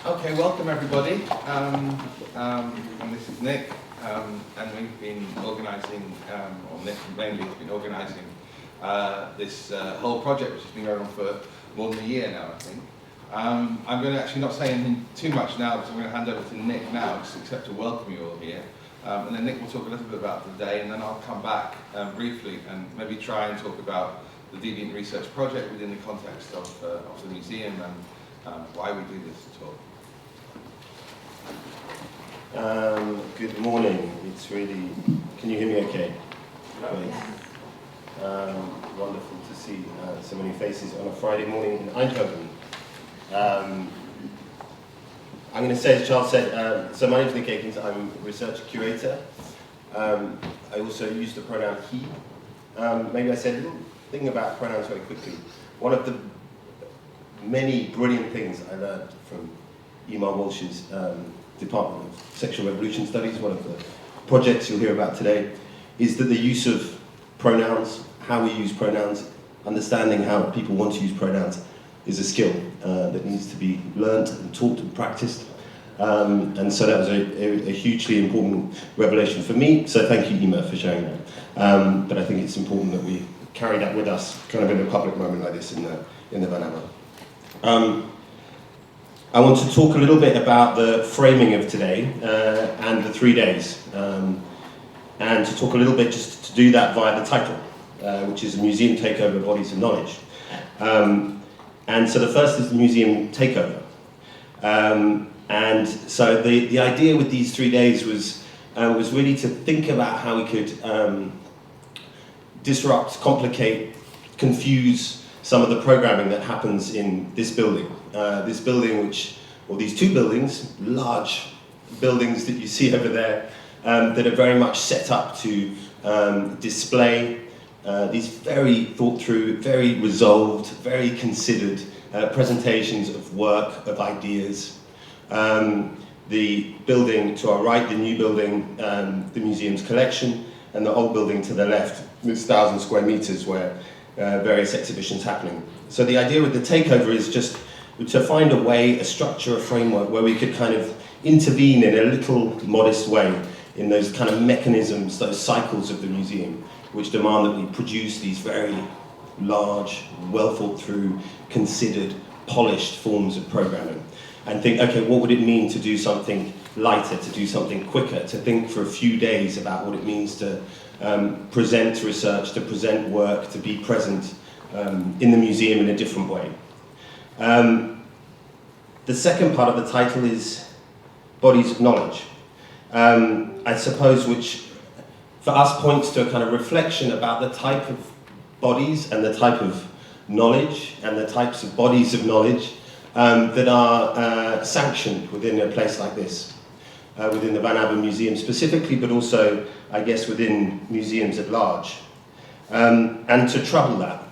Okay, welcome everybody. And this is Nick, and we've been organising, or Nick mainly has been organising this whole project, which has been going on for more than a year now, I think. I'm going to actually not say anything too much now, because I'm going to hand over to Nick now, just except to welcome you all here. And then Nick will talk a little bit about the day, and then I'll come back briefly and maybe try and talk about the Deviant Research Project within the context of the museum and why we do this at all. Good morning. It's really, can you hear me okay? Great. Wonderful to see so many faces on a Friday morning in Eindhoven. I'm going to say, as Charles said, so my name is Nick Akins, I'm a research curator. I also use the pronoun he. Maybe I said a little thing about pronouns very quickly. One of the many brilliant things I learned from Emma Walsh's Department of Sexual Revolution Studies, one of the projects you'll hear about today, is that the use of pronouns, how we use pronouns, understanding how people want to use pronouns is a skill that needs to be learnt and taught and practiced. And so that was a hugely important revelation for me, so thank you, Emma, for sharing that. But I think it's important that we carry that with us, kind of in a public moment like this in the vanabbe. I want to talk a little bit about the framing of today and the 3 days, and to talk a little bit just to do that via the title, which is a museum takeover, bodies of knowledge. And so the first is the museum takeover. And so the idea with these 3 days was really to think about how we could disrupt, complicate, confuse some of the programming that happens in this building. This building, these two buildings, large buildings that you see over there, that are very much set up to display these very thought through, very resolved, very considered presentations of work, of ideas. The building to our right, the new building, the museum's collection, and the old building to the left, this 1,000 square meters where various exhibitions happening. So the idea with the takeover is just to find a way, a structure, a framework where we could kind of intervene in a little modest way in those kind of mechanisms, those cycles of the museum, which demand that we produce these very large, well thought through, considered, polished forms of programming. And think, okay, what would it mean to do something lighter, to do something quicker, to think for a few days about what it means to present research, to present work, to be present in the museum in a different way. The second part of the title is Bodies of Knowledge, I suppose, which for us points to a kind of reflection about the type of bodies and the type of knowledge and the types of bodies of knowledge that are sanctioned within a place like this, within the Vanabbe Museum specifically, but also, I guess, within museums at large, and to trouble that.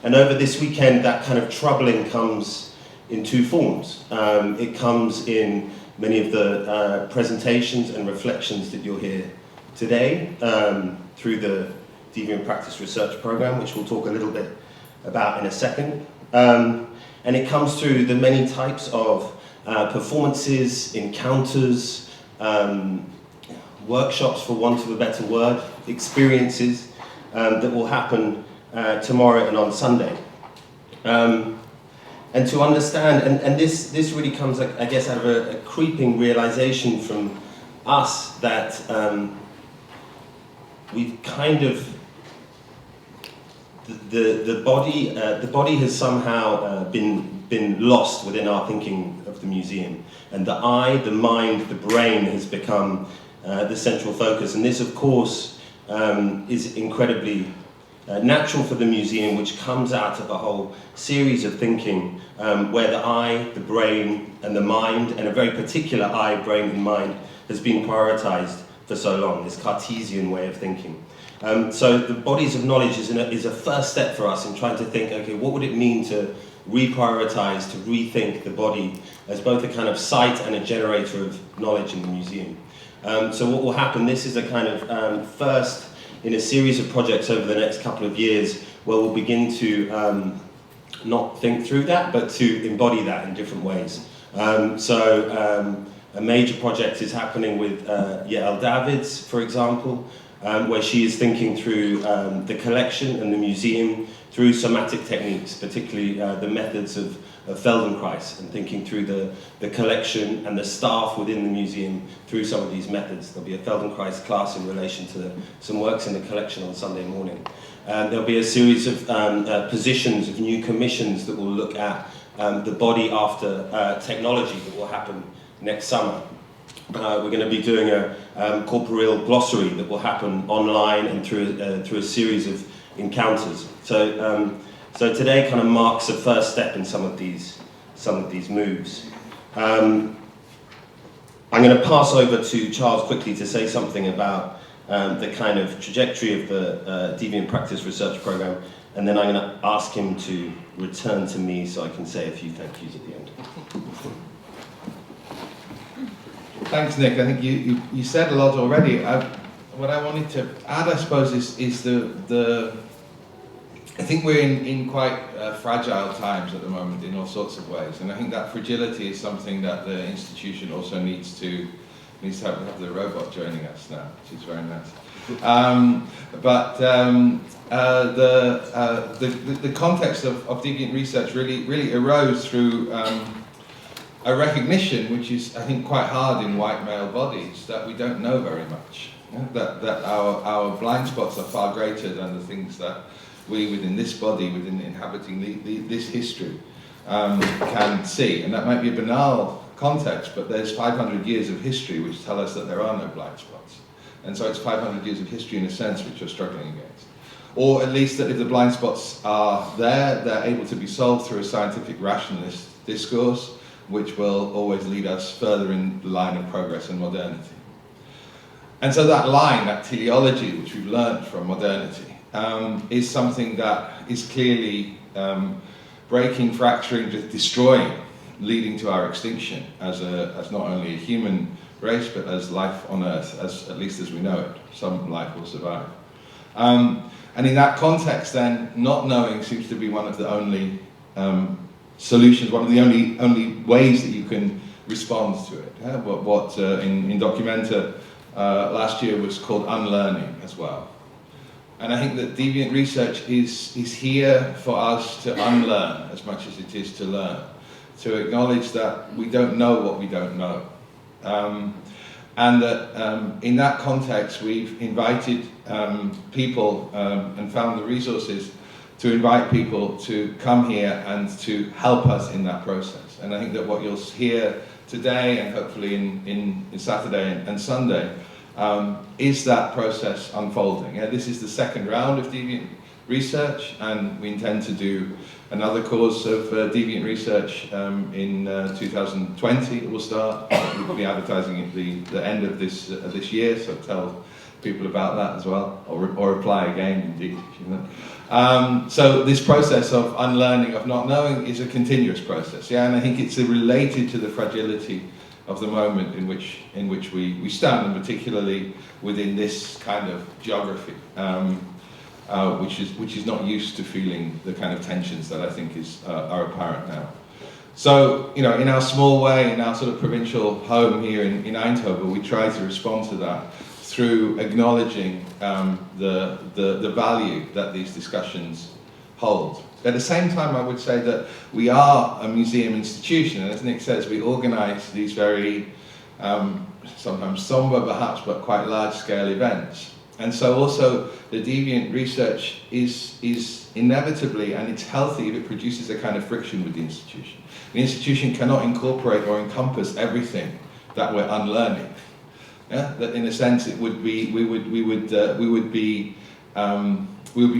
And over this weekend, that kind of troubling comes in two forms. It comes in many of the presentations and reflections that you'll hear today through the Deviant Practice Research Program, which we'll talk a little bit about in a second. And it comes through the many types of performances, encounters, workshops, for want of a better word, experiences that will happen tomorrow and on Sunday. And to understand, and this really comes, I guess, out of a creeping realization from us that we've kind of, the body has somehow been lost within our thinking of the museum, and the eye, the mind, the brain has become the central focus. And this, of course, is incredibly natural for the museum, which comes out of a whole series of thinking where the eye, the brain, and the mind, and a very particular eye, brain, and mind, has been prioritized for so long, this Cartesian way of thinking. So the bodies of knowledge is a first step for us in trying to think, okay, what would it mean to reprioritize, to rethink the body as both a kind of site and a generator of knowledge in the museum. So what will happen, this is a kind of first in a series of projects over the next couple of years where we'll begin to not think through that, but to embody that in different ways. A major project is happening with Yael Davids, for example, where she is thinking through the collection and the museum through somatic techniques, particularly the methods of Feldenkrais, and thinking through the collection and the staff within the museum through some of these methods. There'll be a Feldenkrais class in relation to some works in the collection on Sunday morning. There'll be a series of positions of new commissions that will look at the body after technology that will happen next summer. We're going to be doing a corporeal glossary that will happen online and through a series of encounters. So today kind of marks a first step in some of these moves. I'm going to pass over to Charles quickly to say something about the kind of trajectory of the Deviant Practice Research Program, and then I'm going to ask him to return to me so I can say a few thank yous at the end. Thanks, Nick. I think you said a lot already. What I wanted to add, I suppose, is I think we're in quite fragile times at the moment in all sorts of ways, and I think that fragility is something that the institution also needs to have the robot joining us now, which is very nice. The context of deviant research really arose through a recognition, which is, I think, quite hard in white male bodies, that we don't know very much. That our blind spots are far greater than the things that we within this body, within inhabiting this history, can see. And that might be a banal context, but there's 500 years of history which tell us that there are no blind spots. And so it's 500 years of history in a sense which you're struggling against. Or at least that if the blind spots are there, they're able to be solved through a scientific rationalist discourse, which will always lead us further in the line of progress and modernity. And so that line, that teleology which we've learned from modernity, is something that is clearly breaking, fracturing, just destroying, leading to our extinction as not only a human race, but as life on Earth, at least as we know it. Some life will survive. And in that context, then, not knowing seems to be one of the only solutions, one of the only ways that you can respond to it. What in Documenta last year was called unlearning as well. And I think that deviant research is here for us to unlearn as much as it is to learn, to acknowledge that we don't know what we don't know. And that in that context, we've invited people and found the resources to invite people to come here and to help us in that process. And I think that what you'll hear today, and hopefully in Saturday and Sunday, is that process unfolding. This is the second round of deviant research, and we intend to do another course of deviant research in 2020. It will start. We'll be advertising at the end of this year, so tell people about that as well, or apply again, indeed. So this process of unlearning, of not knowing, is a continuous process. And I think it's related to the fragility of the moment in which we stand, and particularly within this kind of geography, which is not used to feeling the kind of tensions that I think are apparent now. So, in our small way, in our sort of provincial home here in Eindhoven, we try to respond to that through acknowledging the value that these discussions hold. At the same time, I would say that we are a museum institution, and as Nick says, we organise these very, sometimes somber perhaps, but quite large-scale events. And so also the deviant research is inevitably, and it's healthy if it produces a kind of friction with the institution. The institution cannot incorporate or encompass everything that we're unlearning. That in a sense it would be, we would be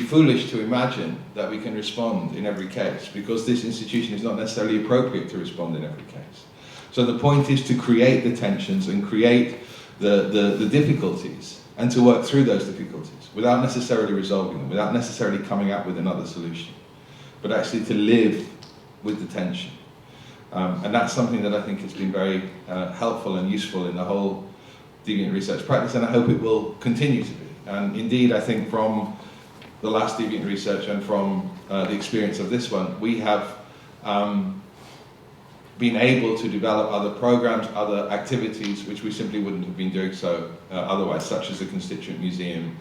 foolish to imagine that we can respond in every case, because this institution is not necessarily appropriate to respond in every case. So the point is to create the tensions and create the difficulties, and to work through those difficulties without necessarily resolving them, without necessarily coming up with another solution, but actually to live with the tension. And that's something that I think has been very helpful and useful in the whole deviant research practice, and I hope it will continue to be. And indeed, I think from the last deviant research and from the experience of this one, we have been able to develop other programs, other activities which we simply wouldn't have been doing so otherwise, such as the Constituent Museum,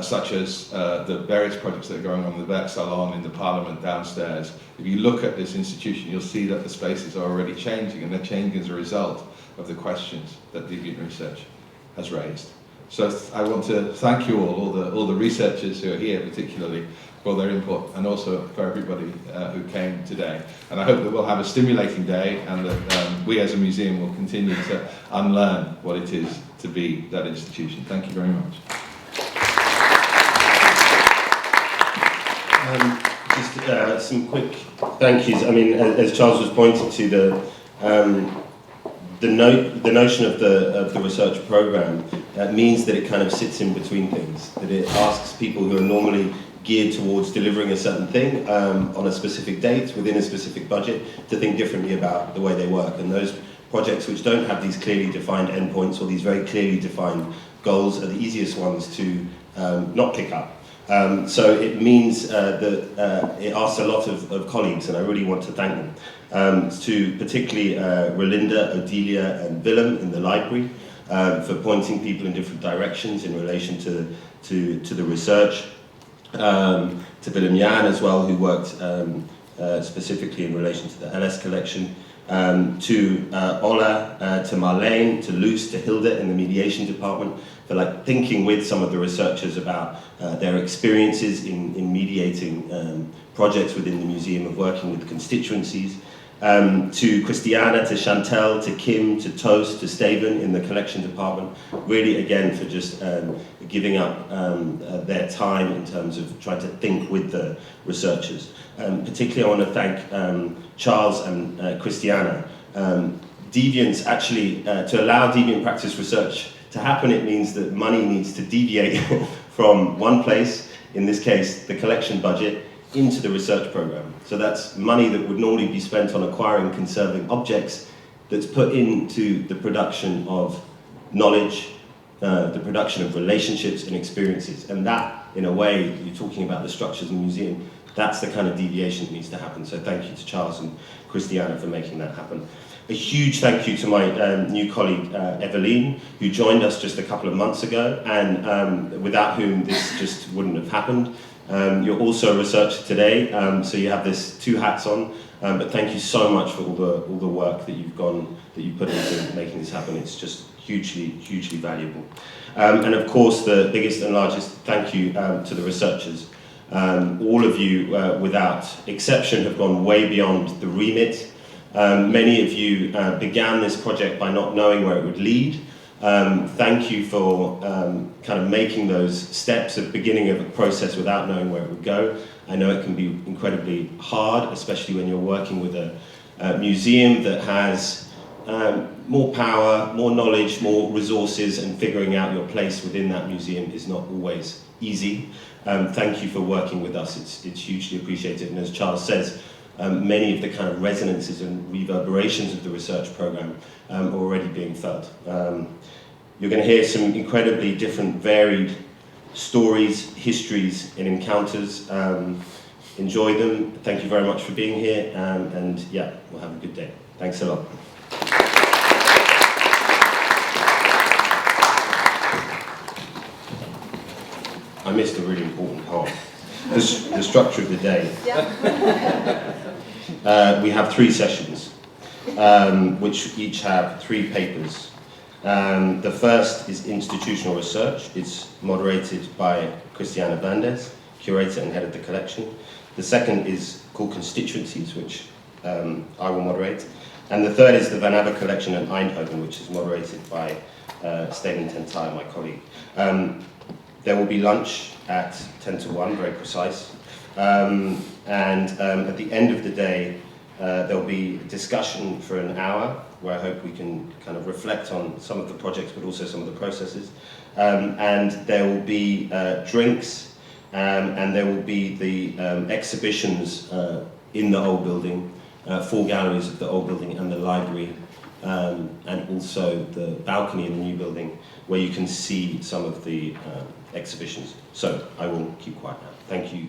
such as the various projects that are going on in the Vet Salon, in the Parliament downstairs. If you look at this institution, you'll see that the spaces are already changing, and they're changing as a result of the questions that deviant research has raised. So I want to thank you all the researchers who are here particularly, for their input, and also for everybody who came today. And I hope that we'll have a stimulating day, and that we as a museum will continue to unlearn what it is to be that institution. Thank you very much. Just some quick thank yous. I mean, as Charles was pointing to, the notion of the research program means that it kind of sits in between things. That it asks people who are normally geared towards delivering a certain thing on a specific date within a specific budget to think differently about the way they work. And those projects which don't have these clearly defined endpoints or these very clearly defined goals are the easiest ones to not pick up. So it means that it asks a lot of colleagues, and I really want to thank them, to particularly Relinda, Odelia and Willem in the library for pointing people in different directions in relation to the research, to Willem Jan as well, who worked specifically in relation to the LS collection, to Ola, to Marlene, to Luce, to Hilda in the mediation department, for thinking with some of the researchers about their experiences in mediating projects within the museum, of working with constituencies, to Christiana, to Chantel, to Kim, to Toast, to Steven in the collection department, really again for just giving up their time in terms of trying to think with the researchers. Particularly I want to thank Charles and Christiana. Deviance actually, to allow deviant practice research to happen, it means that money needs to deviate from one place, in this case the collection budget, into the research program. So that's money that would normally be spent on acquiring, conserving objects, that's put into the production of knowledge, the production of relationships and experiences. And that, in a way, you're talking about the structures in the museum, that's the kind of deviation that needs to happen. So thank you to Charles and Christiana for making that happen. A huge thank you to my new colleague, Eveline, who joined us just a couple of months ago, and without whom this just wouldn't have happened. You're also a researcher today, so you have this two hats on, but thank you so much for all the work that you've put into making this happen. It's just hugely valuable. And of course, the biggest and largest thank you to the researchers. All of you, without exception, have gone way beyond the remit. Many of you began this project by not knowing where it would lead. Thank you for kind of making those steps at the beginning of a process without knowing where it would go. I know it can be incredibly hard, especially when you're working with a museum that has more power, more knowledge, more resources, and figuring out your place within that museum is not always easy. Thank you for working with us, it's hugely appreciated. And as Charles says, many of the kind of resonances and reverberations of the research program are already being felt. You're going to hear some incredibly different, varied stories, histories, and encounters. Enjoy them. Thank you very much for being here, and yeah, we'll have a good day. Thanks a lot. I missed a really important part. The structure of the day. We have 3 sessions, which each have 3 papers. The first is institutional research. It's moderated by Christiana Bandes, curator and head of the collection. The second is called Constituencies, which I will moderate. And the third is the Vanabbe collection in Eindhoven, which is moderated by Steven Tentai, my colleague. There will be lunch at 10 to 1, very precise. And at the end of the day, there'll be discussion for an hour, where I hope we can kind of reflect on some of the projects, but also some of the processes. And there will be drinks, and there will be the exhibitions in the old building, 4 galleries of the old building and the library, and also the balcony in the new building, where you can see some of the exhibitions. So I will keep quiet now. Thank you.